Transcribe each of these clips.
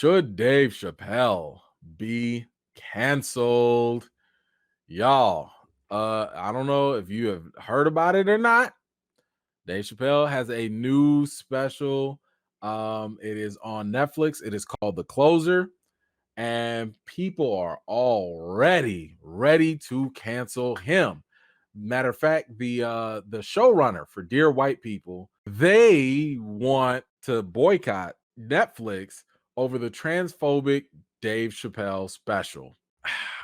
Should Dave Chappelle be canceled? Y'all, I don't know if you have heard about it or not. Dave Chappelle has a new special. It is on Netflix. It is called The Closer, and people are already ready to cancel him. Matter of fact, the showrunner for Dear White People, they want to boycott Netflix over the transphobic Dave Chappelle special.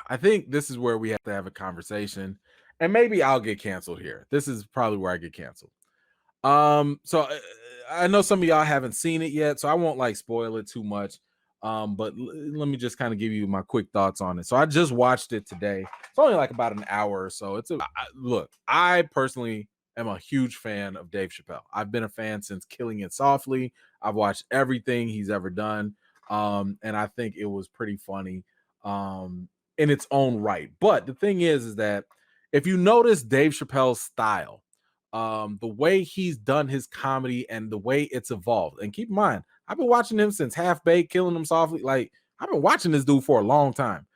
I think this is where we have to have a conversation, and maybe I'll get canceled here. This is probably where I get canceled. So I know some of y'all haven't seen it yet, so I won't like spoil it too much. But let me just kind of give you my quick thoughts on it. So I just watched it today. It's only like about an hour or so. Look, I personally am a huge fan of Dave Chappelle. I've been a fan since Killing It Softly. I've watched everything he's ever done. And I think it was pretty funny in its own right. But the thing is that if you notice Dave Chappelle's style, the way he's done his comedy and the way it's evolved. And keep in mind, I've been watching him since Half Baked, Killing Him Softly. Like, I've been watching this dude for a long time.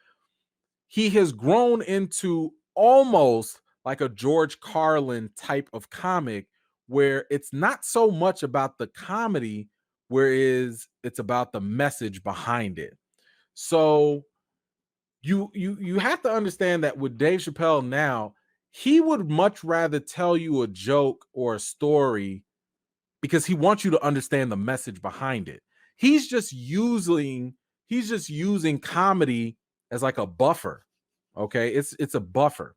He has grown into almost like a George Carlin type of comic where it's not so much about the comedy, whereas it's about the message behind it. So you have to understand that with Dave Chappelle now, he would much rather tell you a joke or a story because he wants you to understand the message behind it. He's just using comedy as like a buffer. Okay, it's a buffer.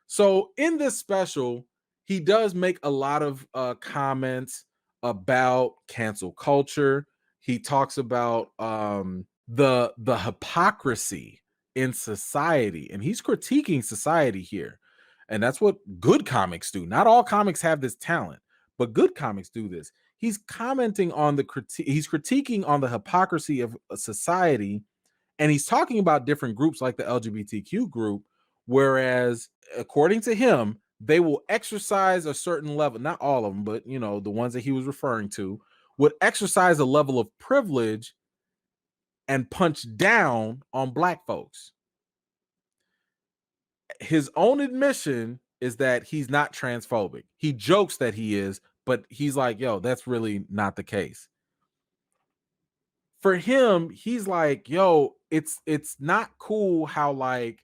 So in this special, he does make a lot of comments about cancel culture. He talks about the hypocrisy in society, and he's critiquing society here. And that's what good comics do. Not all comics have this talent, but good comics do this. He's commenting on he's critiquing on the hypocrisy of society, and he's talking about different groups like the LGBTQ group, whereas according to him, they will exercise a certain level, not all of them, but the ones that he was referring to would exercise a level of privilege and punch down on Black folks. His own admission is that he's not transphobic. He jokes that he is, but he's like, yo, that's really not the case. For him, he's like, yo, it's not cool how like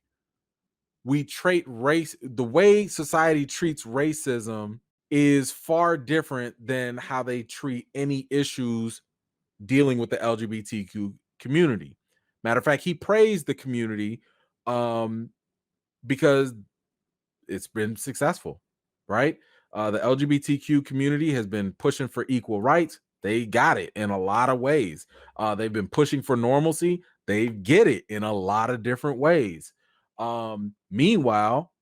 we treat race, the way society treats racism is far different than how they treat any issues dealing with the LGBTQ community. Matter of fact, he praised the community because it's been successful, right? The LGBTQ community has been pushing for equal rights. They got it in a lot of ways. They've been pushing for normalcy. They get it in a lot of different ways. Meanwhile,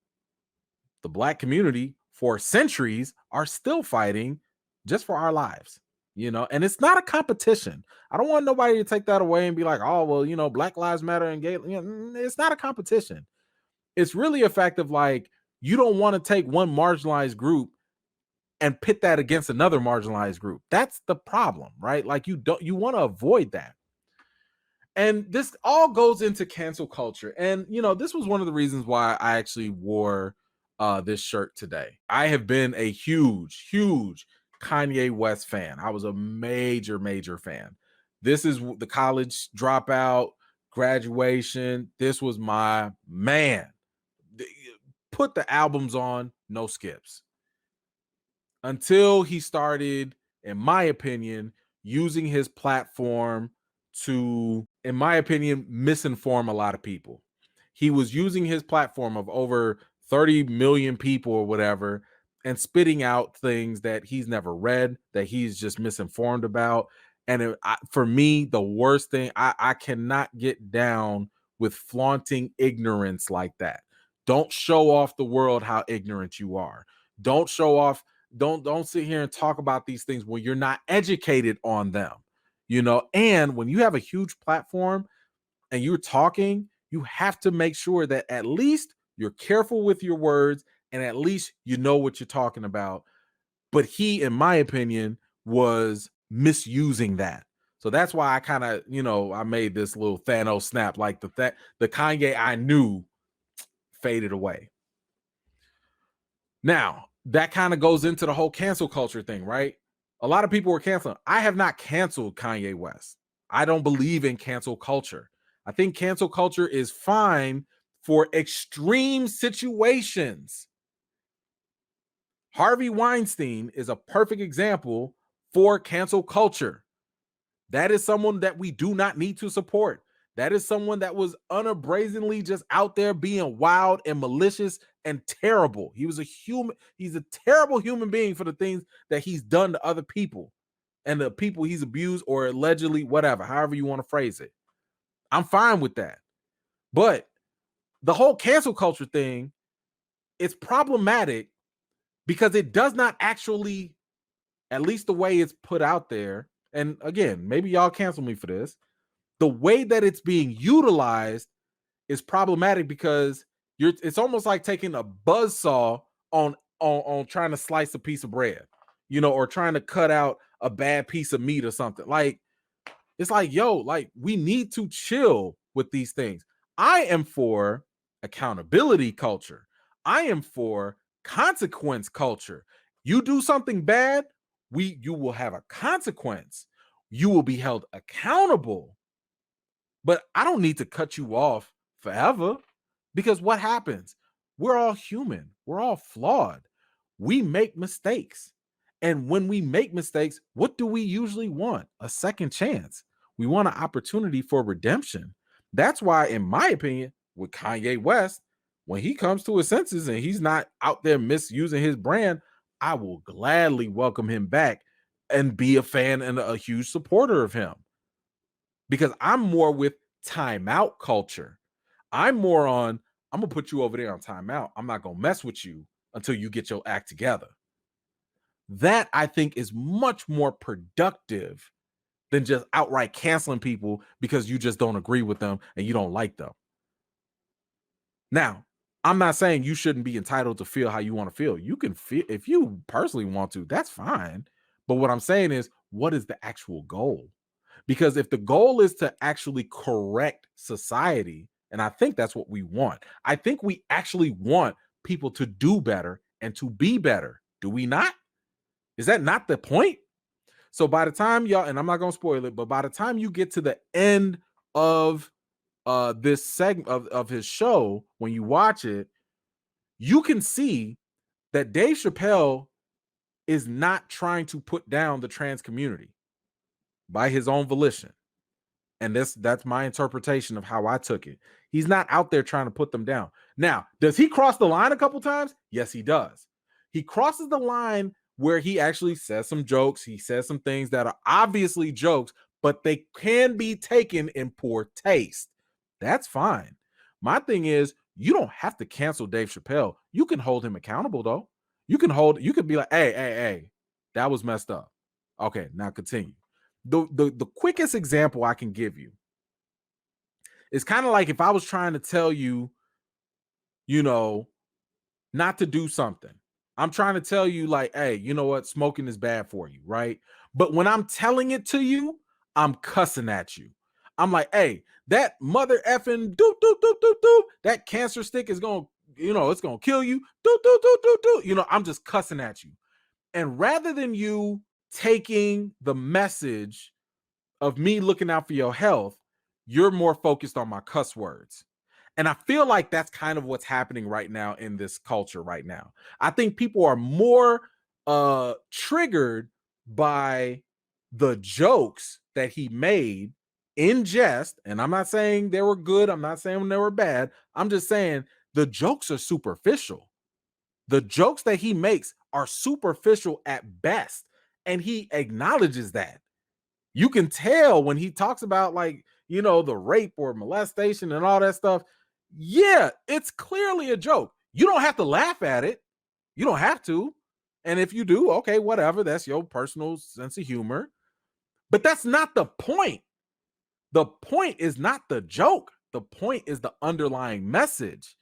the Black community for centuries are still fighting just for our lives, and it's not a competition. I don't want nobody to take that away and be like, oh, well, Black Lives Matter and gay. It's not a competition. It's really a fact of like, you don't want to take one marginalized group and pit that against another marginalized group. That's the problem, right? Like you want to avoid that. And this all goes into cancel culture. And, this was one of the reasons why I actually wore this shirt today. I have been a huge, huge Kanye West fan. I was a major, major fan. This is the college dropout, graduation. This was my man. Put the albums on, no skips. Until he started, in my opinion, using his platform to, in my opinion, misinform a lot of people. He was using his platform of over 30 million people or whatever and spitting out things that he's never read, that he's just misinformed about. And for me, the worst thing, I cannot get down with flaunting ignorance like that. Don't show off the world how ignorant you are. Don't show off. Don't sit here and talk about these things when you're not educated on them. And when you have a huge platform and you're talking, you have to make sure that at least you're careful with your words and at least you know what you're talking about. But he, in my opinion, was misusing that. So that's why I kind of, I made this little Thanos snap, like the Kanye I knew faded away. Now, that kind of goes into the whole cancel culture thing, right? A lot of people were canceling. I have not canceled Kanye West. I don't believe in cancel culture. I think cancel culture is fine for extreme situations. Harvey Weinstein is a perfect example for cancel culture. That is someone that we do not need to support. That is someone that was unabasingly just out there being wild and malicious and terrible. He was a human. He's a terrible human being for the things that he's done to other people and the people he's abused or allegedly, whatever, however you want to phrase it. I'm fine with that. But the whole cancel culture thing is problematic because it does not actually, at least the way it's put out there, and again, maybe y'all cancel me for this, the way that it's being utilized is problematic because it's almost like taking a buzzsaw on trying to slice a piece of bread, or trying to cut out a bad piece of meat or something. Like, it's like, yo, like, we need to chill with these things. I am for accountability culture. I am for consequence culture. You do something bad, you will have a consequence. You will be held accountable. But I don't need to cut you off forever, because what happens? We're all human. We're all flawed. We make mistakes. And when we make mistakes, what do we usually want? A second chance. We want an opportunity for redemption. That's why, in my opinion, with Kanye West, when he comes to his senses and he's not out there misusing his brand, I will gladly welcome him back and be a fan and a huge supporter of him. Because I'm more with timeout culture. I'm more on, I'm going to put you over there on timeout. I'm not going to mess with you until you get your act together. That, I think, is much more productive than just outright canceling people because you just don't agree with them and you don't like them. Now, I'm not saying you shouldn't be entitled to feel how you want to feel. You can feel, if you personally want to, that's fine. But what I'm saying is, what is the actual goal? Because if the goal is to actually correct society, and I think that's what we want, I think we actually want people to do better and to be better. Do we not? Is that not the point? So by the time y'all, and I'm not going to spoil it, but by the time you get to the end of this segment of his show, when you watch it, you can see that Dave Chappelle is not trying to put down the trans community by his own volition. And that's my interpretation of how I took it. He's not out there trying to put them down. Now, does he cross the line a couple times? Yes, he does. He crosses the line where he actually says some jokes. He says some things that are obviously jokes, but they can be taken in poor taste. That's fine. My thing is, you don't have to cancel Dave Chappelle. You can hold him accountable, though. You could be like, hey, that was messed up. Okay, now continue. The quickest example I can give you is kind of like if I was trying to tell you, not to do something. I'm trying to tell you, like, hey, you know what? Smoking is bad for you, right? But when I'm telling it to you, I'm cussing at you. I'm like, hey, that mother effing doop, that cancer stick is going to, it's going to kill you. I'm just cussing at you. And rather than you taking the message of me looking out for your health, you're more focused on my cuss words. And I feel like that's kind of what's happening right now in this culture right now. I think people are more triggered by the jokes that he made in jest. And I'm not saying they were good. I'm not saying they were bad. I'm just saying the jokes are superficial. The jokes that he makes are superficial at best. And he acknowledges that. You can tell when he talks about, like, the rape or molestation and all that stuff. Yeah, it's clearly a joke. You don't have to laugh at it. You don't have to. And if you do, okay, whatever. That's your personal sense of humor. But that's not the point. The point is not the joke. The point is the underlying message.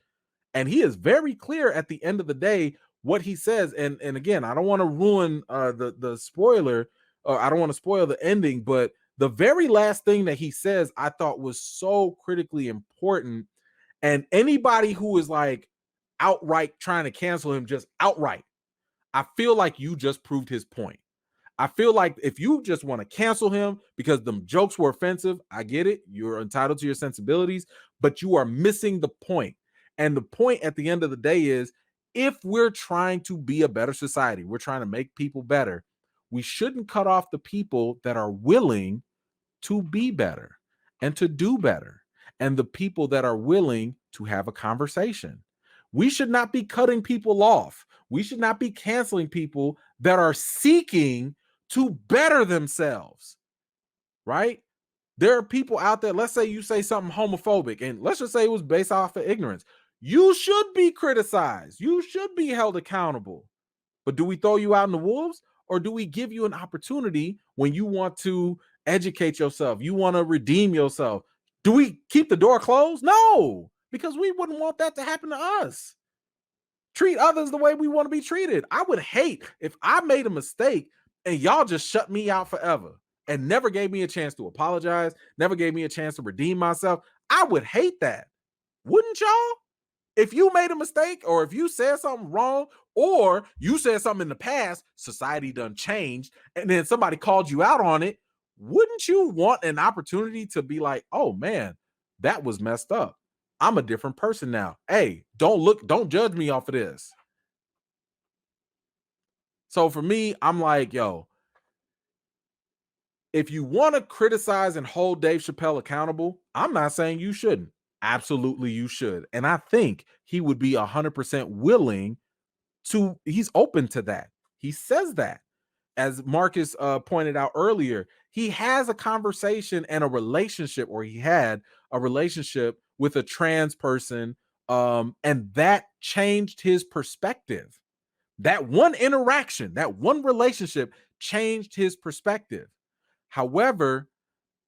And he is very clear at the end of the day what he says. And again, I don't want to ruin the spoiler, or I don't want to spoil the ending, but The very last thing that he says I thought was so critically important. And anybody who is like outright trying to cancel him, just outright, I feel like you just proved his point. I feel like if you just want to cancel him because the jokes were offensive, I get it. You're entitled to your sensibilities, but you are missing the point. And the point at the end of the day is, if we're trying to be a better society, we're trying to make people better, we shouldn't cut off the people that are willing to be better and to do better, and the people that are willing to have a conversation. We should not be cutting people off. We should not be canceling people that are seeking to better themselves, right? There are people out there, let's say you say something homophobic, and let's just say it was based off of ignorance. You should be criticized. You should be held accountable. But do we throw you out in the wolves, or do we give you an opportunity when you want to educate yourself? You want to redeem yourself. Do we keep the door closed? No, because we wouldn't want that to happen to us. Treat others the way we want to be treated. I would hate if I made a mistake and y'all just shut me out forever and never gave me a chance to apologize, never gave me a chance to redeem myself. I would hate that. Wouldn't y'all? If you made a mistake, or if you said something wrong, or you said something in the past, society done changed, and then somebody called you out on it, wouldn't you want an opportunity to be like, oh man, that was messed up. I'm a different person now. Hey, don't judge me off of this. So for me, I'm like, yo, if you want to criticize and hold Dave Chappelle accountable, I'm not saying you shouldn't. Absolutely, you should. And I think he would be 100% willing to, he's open to that. He says that. As Marcus pointed out earlier, he has a conversation and a relationship, or he had a relationship with a trans person, and that changed his perspective. That one interaction, that one relationship changed his perspective. However,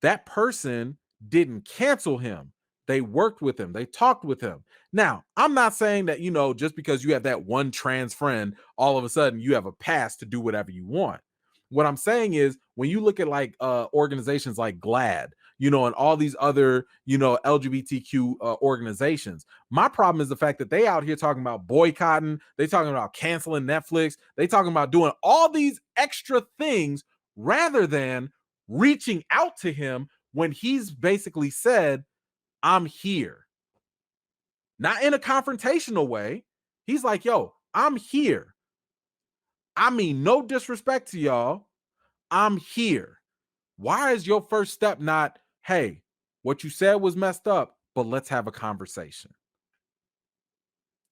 that person didn't cancel him. They worked with him. They talked with him. Now, I'm not saying that, just because you have that one trans friend, all of a sudden you have a pass to do whatever you want. What I'm saying is, when you look at like organizations like GLAAD, and all these other, LGBTQ organizations, my problem is the fact that they out here talking about boycotting, they talking about canceling Netflix, they talking about doing all these extra things rather than reaching out to him when he's basically said, I'm here. Not in a confrontational way. He's like, yo, I'm here. I mean, no disrespect to y'all. I'm here. Why is your first step not, hey, what you said was messed up, but let's have a conversation?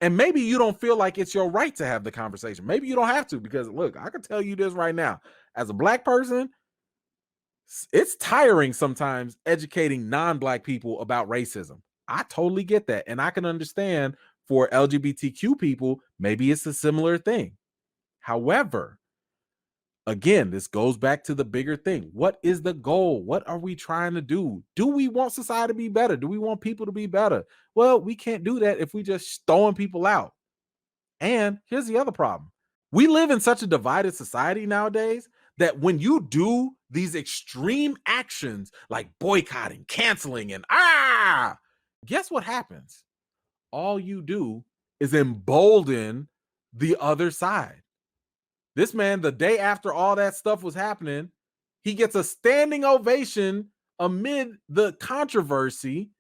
And maybe you don't feel like it's your right to have the conversation. Maybe you don't have to, because look, I can tell you this right now. As a Black person, it's tiring sometimes educating non-Black people about racism. I totally get that. And I can understand for LGBTQ people, maybe it's a similar thing. However, again, this goes back to the bigger thing. What is the goal? What are we trying to do? Do we want society to be better? Do we want people to be better? Well, we can't do that if we just throwing people out. And here's the other problem. We live in such a divided society nowadays that when you do these extreme actions like boycotting, canceling, and guess what happens? All you do is embolden the other side. This man, the day after all that stuff was happening, he gets a standing ovation amid the controversy.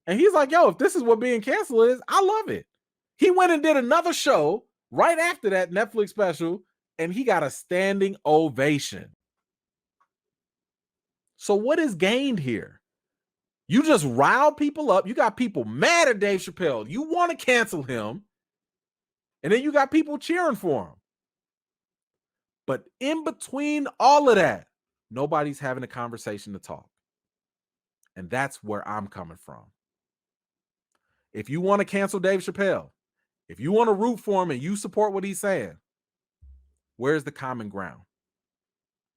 And he's like, yo, if this is what being canceled is, I love it. He went and did another show right after that Netflix special, and he got a standing ovation. So what is gained here? You just riled people up. You got people mad at Dave Chappelle. You want to cancel him. And then you got people cheering for him. But in between all of that, nobody's having a conversation to talk. And that's where I'm coming from. If you want to cancel Dave Chappelle, if you want to root for him and you support what he's saying, where's the common ground?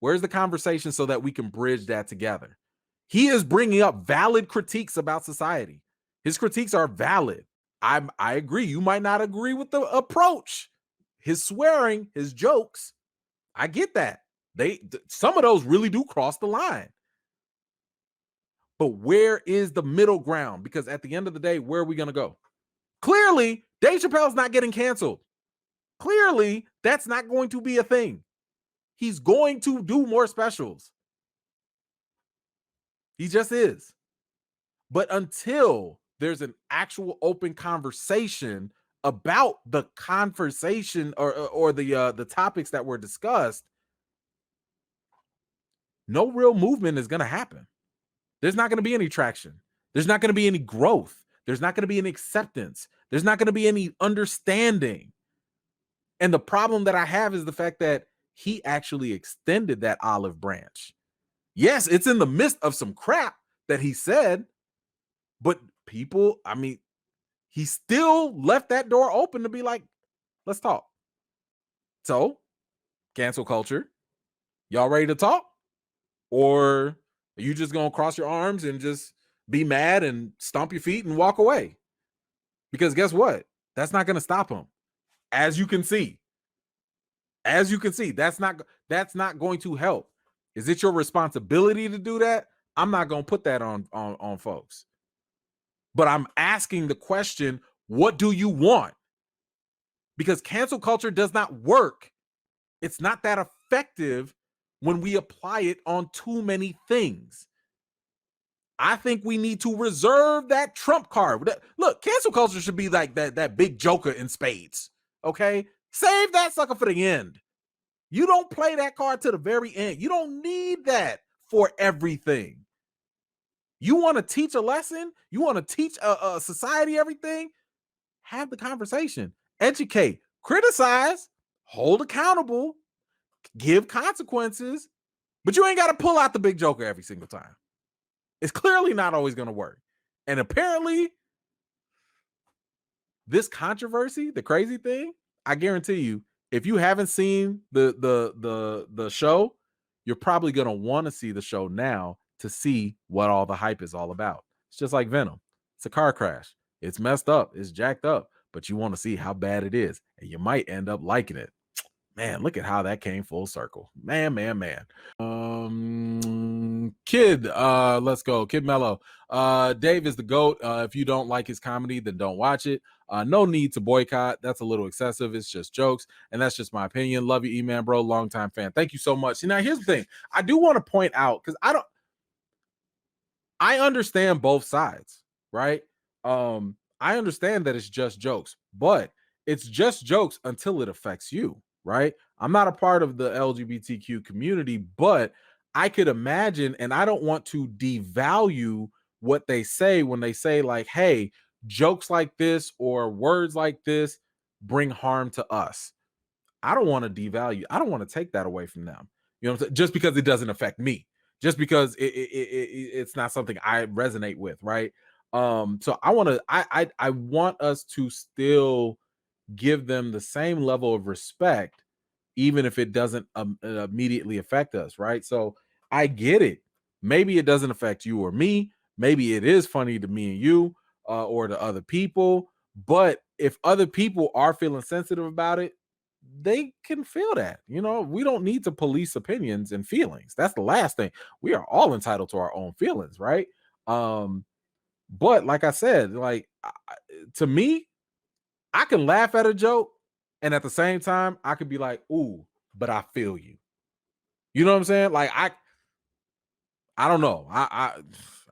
Where's the conversation so that we can bridge that together? He is bringing up valid critiques about society. His critiques are valid. I agree. You might not agree with the approach. His swearing, his jokes, I get that. Some of those really do cross the line. But where is the middle ground? Because at the end of the day, where are we going to go? Clearly, Dave Chappelle's not getting canceled. Clearly, that's not going to be a thing. He's going to do more specials. He just is. But until there's an actual open conversation about the conversation or the topics that were discussed, no real movement is going to happen. There's not going to be any traction. There's not going to be any growth. There's not going to be any acceptance. There's not going to be any understanding. And the problem that I have is the fact that he actually extended that olive branch. Yes, it's in the midst of some crap that he said, but people, I mean, he still left that door open to be like, let's talk. So, cancel culture, y'all ready to talk? Or are you just going to cross your arms and just be mad and stomp your feet and walk away? Because guess what? That's not going to stop him. As you can see, that's not going to help. Is it your responsibility to do that? I'm not going to put that on folks. But I'm asking the question, what do you want? Because cancel culture does not work. It's not that effective when we apply it on too many things. I think we need to reserve that trump card. Look, cancel culture should be like that big joker in spades. Okay? Save that sucker for the end. You don't play that card to the very end. You don't need that for everything. You want to teach a lesson? You want to teach a society everything? Have the conversation. Educate. Criticize. Hold accountable. Give consequences. But you ain't got to pull out the big joker every single time. It's clearly not always going to work. And apparently, this controversy, the crazy thing, I guarantee you, if you haven't seen the show, you're probably going to want to see the show now to see what all the hype is all about. It's just like Venom. It's a car crash. It's messed up. It's jacked up. But you want to see how bad it is. And you might end up liking it. Man, look at how that came full circle. Man. Kid, let's go. Kid Mello. Dave is the GOAT. If you don't like his comedy, then don't watch it. No need to boycott. That's a little excessive. It's just jokes. And that's just my opinion. Love you, E-Man, bro. Longtime fan. Thank you so much. See, now here's the thing. I do want to point out, because I understand both sides, right? I understand that it's just jokes, but it's just jokes until it affects you, right? I'm not a part of the LGBTQ community, but I could imagine, and I don't want to devalue what they say when they say, like, hey, jokes like this or words like this bring harm to us. I don't want to devalue. I don't want to take that away from them. You know what I'm saying? Just because it doesn't affect me, just because it's not something I resonate with, right? So I want us to still give them the same level of respect, even if it doesn't immediately affect us, right? So I get it. Maybe it doesn't affect you or me. Maybe it is funny to me and you or to other people. But if other people are feeling sensitive about it, they can feel that. You know, we don't need to police opinions and feelings. That's the last thing. We are all entitled to our own feelings, right? But like I said, like to me, I can laugh at a joke, and at the same time, I could be like, "Ooh," but I feel you. You know what I'm saying? Like I don't know. I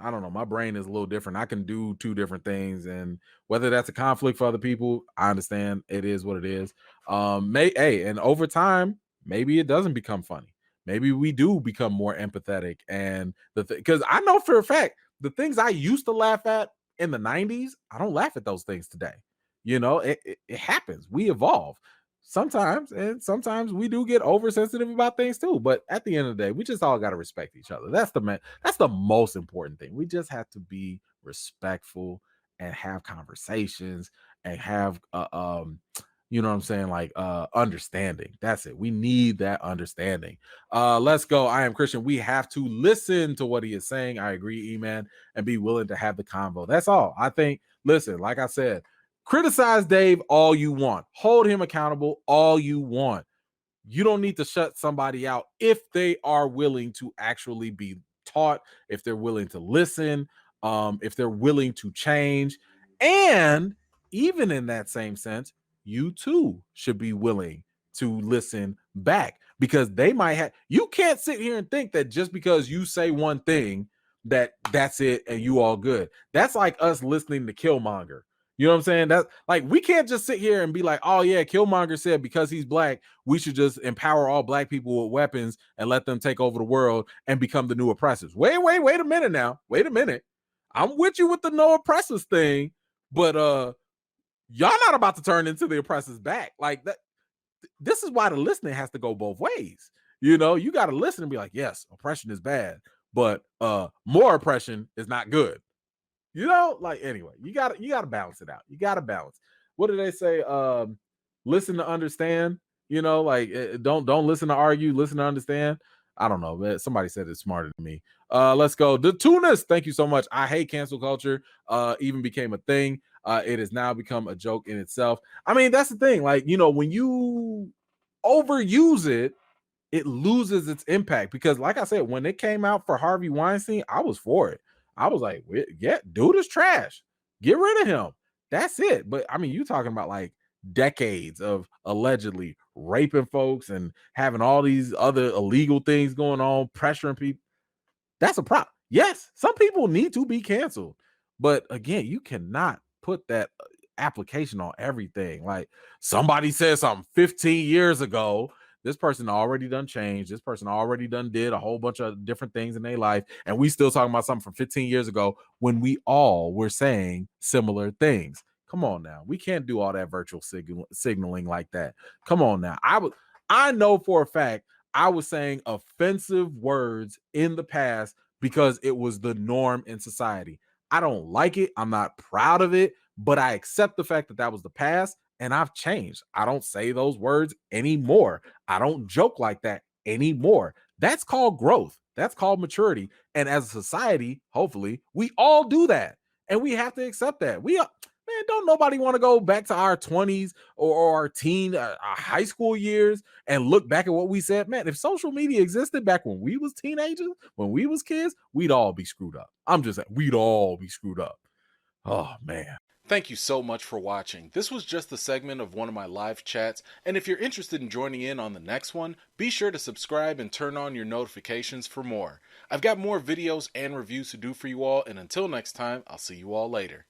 don't know. My brain is a little different. I can do two different things, and whether that's a conflict for other people, I understand. It is what it is. And over time, maybe it doesn't become funny. Maybe we do become more empathetic, and because I know for a fact the things I used to laugh at in the '90s, I don't laugh at those things today. You know, it happens. We evolve sometimes, and sometimes we do get oversensitive about things too. But at the end of the day, we just all got to respect each other. That's the most important thing. We just have to be respectful and have conversations and have you know what I'm saying, like understanding. That's it. We need that understanding. Let's go. I am Christian. We have to listen to what he is saying. I agree, E-Man, and be willing to have the convo. That's all. I think, listen, like I said, criticize Dave all you want. Hold him accountable all you want. You don't need to shut somebody out if they are willing to actually be taught, if they're willing to listen, if they're willing to change. And even in that same sense, you too should be willing to listen back, because they might have, you can't sit here and think that just because you say one thing that's it and you all good. That's like us listening to Killmonger. You know what I'm saying? That's like, we can't just sit here and be like, oh yeah, Killmonger said because he's black, we should just empower all black people with weapons and let them take over the world and become the new oppressors. Wait a minute now. Wait a minute. I'm with you with the no oppressors thing, but y'all not about to turn into the oppressors back. Like that. This is why the listening has to go both ways. You know, you got to listen and be like, yes, oppression is bad, but more oppression is not good. You know, like, anyway, you gotta balance it out. You gotta balance. What do they say? Listen to understand. You know, like, don't listen to argue, listen to understand. I don't know, man. Somebody said it's smarter than me. Let's go. The Tunas, thank you so much. I hate cancel culture. Even became a thing. It has now become a joke in itself. I mean, that's the thing. Like, you know, when you overuse it, it loses its impact. Because like I said, when it came out for Harvey Weinstein, I was for it. I was like, yeah, dude is trash. Get rid of him. That's it. But I mean, you talking about like decades of allegedly raping folks and having all these other illegal things going on, pressuring people. That's a problem. Yes, some people need to be canceled. But again, you cannot put that application on everything. Like, somebody said something 15 years ago. This person already done changed. This person already done did a whole bunch of different things in their life. And we still talking about something from 15 years ago when we all were saying similar things. Come on now. We can't do all that virtual signaling like that. Come on now. I know for a fact I was saying offensive words in the past because it was the norm in society. I don't like it. I'm not proud of it, but I accept the fact that that was the past, and I've changed. I don't say those words anymore. I don't joke like that anymore. That's called growth. That's called maturity. And as a society, hopefully, we all do that. And we have to accept that. Man, don't nobody want to go back to our 20s or our teen, our high school years and look back at what we said. Man, if social media existed back when we was teenagers, when we was kids, we'd all be screwed up. I'm just saying, we'd all be screwed up. Oh, man. Thank you so much for watching. This was just a segment of one of my live chats, and if you're interested in joining in on the next one, be sure to subscribe and turn on your notifications for more. I've got more videos and reviews to do for you all, and until next time, I'll see you all later.